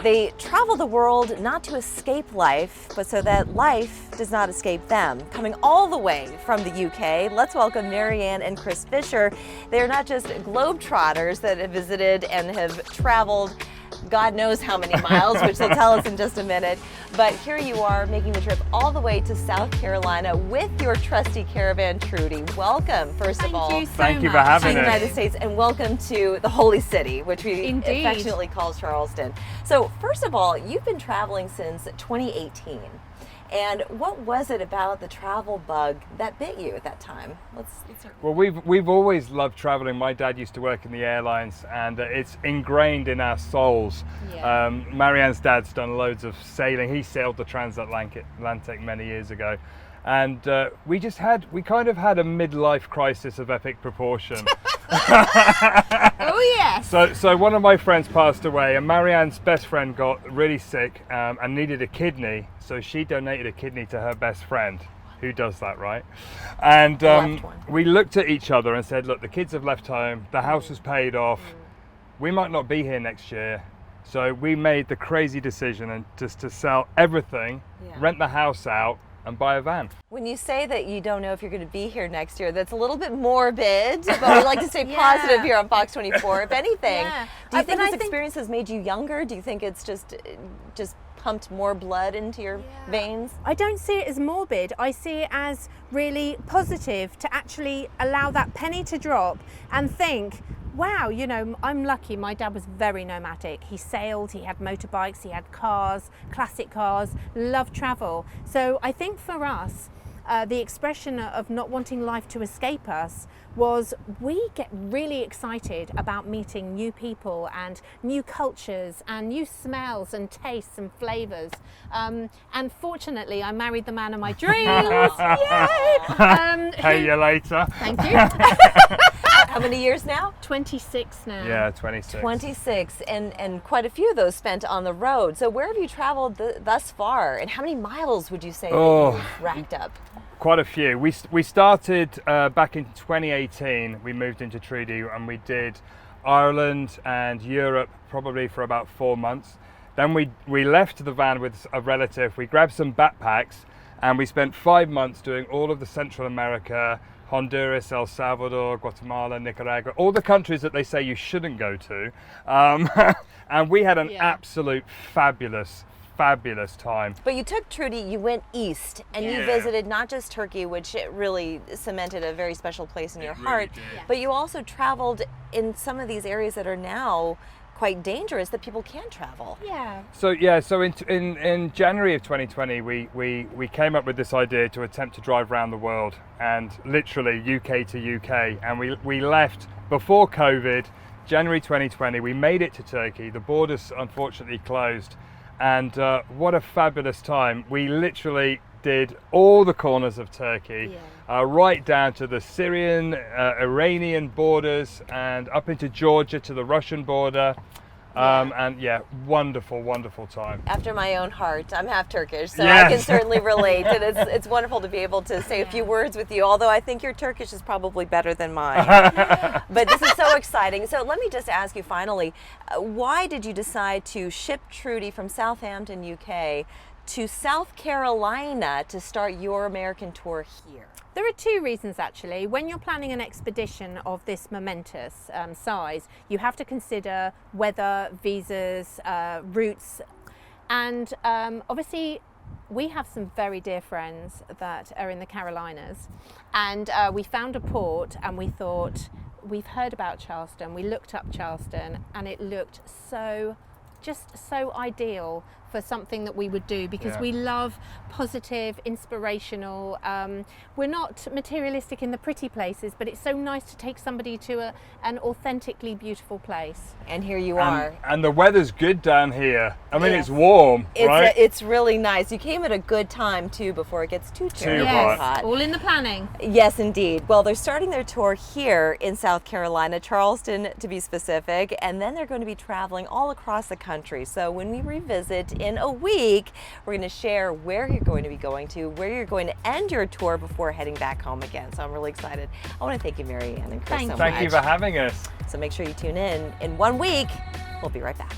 They travel the world not to escape life, but so that life does not escape them. Coming all the way from the UK, let's welcome Marianne and Chris Fisher. They are not just globetrotters that have visited and have traveled God knows how many miles, which they'll tell us in just a minute. But here you are making the trip all the way to South Carolina with your trusty caravan, Trudy. Welcome, first of all. Thank you for having us. To the United States, and welcome to the Holy City, which we affectionately call Charleston. So first of all, you've been traveling since 2018. And what was it about the travel bug that bit you at that time? Well, we've always loved traveling. My dad used to work in the airlines, and it's ingrained in our souls. Yeah. Marianne's dad's done loads of sailing. He sailed the transatlantic many years ago. And we kind of had a midlife crisis of epic proportion. Oh yes. So one of my friends passed away, and Marianne's best friend got really sick and needed a kidney. So she donated a kidney to her best friend. Who does that, right? And we looked at each other and said, look, the kids have left home, the house is paid off, we might not be here next year. So we made the crazy decision and just to sell everything, rent the house out, and buy a van. When you say that you don't know if you're going to be here next year, that's a little bit morbid, but we like to stay positive here on Fox 24. If anything, do you think this experience has made you younger? Do you think it's just pumped more blood into your veins? I don't see it as morbid. I see it as really positive to actually allow that penny to drop and think, wow, you know, I'm lucky. My dad was very nomadic. He sailed, he had motorbikes, he had cars, classic cars, loved travel. So I think for us, the expression of not wanting life to escape us was we get really excited about meeting new people and new cultures and new smells and tastes and flavors. And fortunately, I married the man of my dreams. Yay! Pay you later. Thank you. How many years now? 26 now. Yeah, 26. 26, and quite a few of those spent on the road. So where have you traveled thus far, and how many miles would you say that you've racked up? Quite a few. We started back in 2018. We moved into Trudy and we did Ireland and Europe probably for about 4 months. Then we left the van with a relative. We grabbed some backpacks and we spent 5 months doing all of the Central America, Honduras, El Salvador, Guatemala, Nicaragua, all the countries that they say you shouldn't go to. And we had an absolute fabulous time. But you took Trudy, you went east, and you visited not just Turkey, which really cemented a very special place in your heart, but you also traveled in some of these areas that are now quite dangerous that people can't travel. So in January of 2020 we came up with this idea to attempt to drive around the world, and literally UK to UK, and we left before COVID, January 2020. We made it to Turkey. The borders unfortunately closed, and what a fabulous time. We literally did all the corners of Turkey, right down to the Syrian, Iranian borders, and up into Georgia to the Russian border. And wonderful time. After my own heart. I'm half Turkish, so I can certainly relate. And it's wonderful to be able to say a few words with you, although I think your Turkish is probably better than mine. But this is so exciting. So let me just ask you finally, why did you decide to ship Trudy from Southampton, UK to South Carolina to start your American tour here? There are two reasons actually. When you're planning an expedition of this momentous size, you have to consider weather, visas, routes, and obviously we have some very dear friends that are in the Carolinas, and we found a port and we thought, we've heard about Charleston, we looked up Charleston, and it looked just so ideal for something that we would do, because we love positive, inspirational. We're not materialistic in the pretty places, but it's so nice to take somebody to an authentically beautiful place. And here you are. And the weather's good down here. I mean, it's warm, right? It's really nice. You came at a good time too, before it gets too hot. All in the planning. Yes, indeed. Well, they're starting their tour here in South Carolina, Charleston to be specific, and then they're going to be traveling all across the country. So when we revisit in a week, we're going to share where you're going to be going to, where you're going to end your tour before heading back home again. So I'm really excited. I want to thank you, Marianne and Chris, so much. Thank you for having us. So make sure you tune in 1 week. We'll be right back.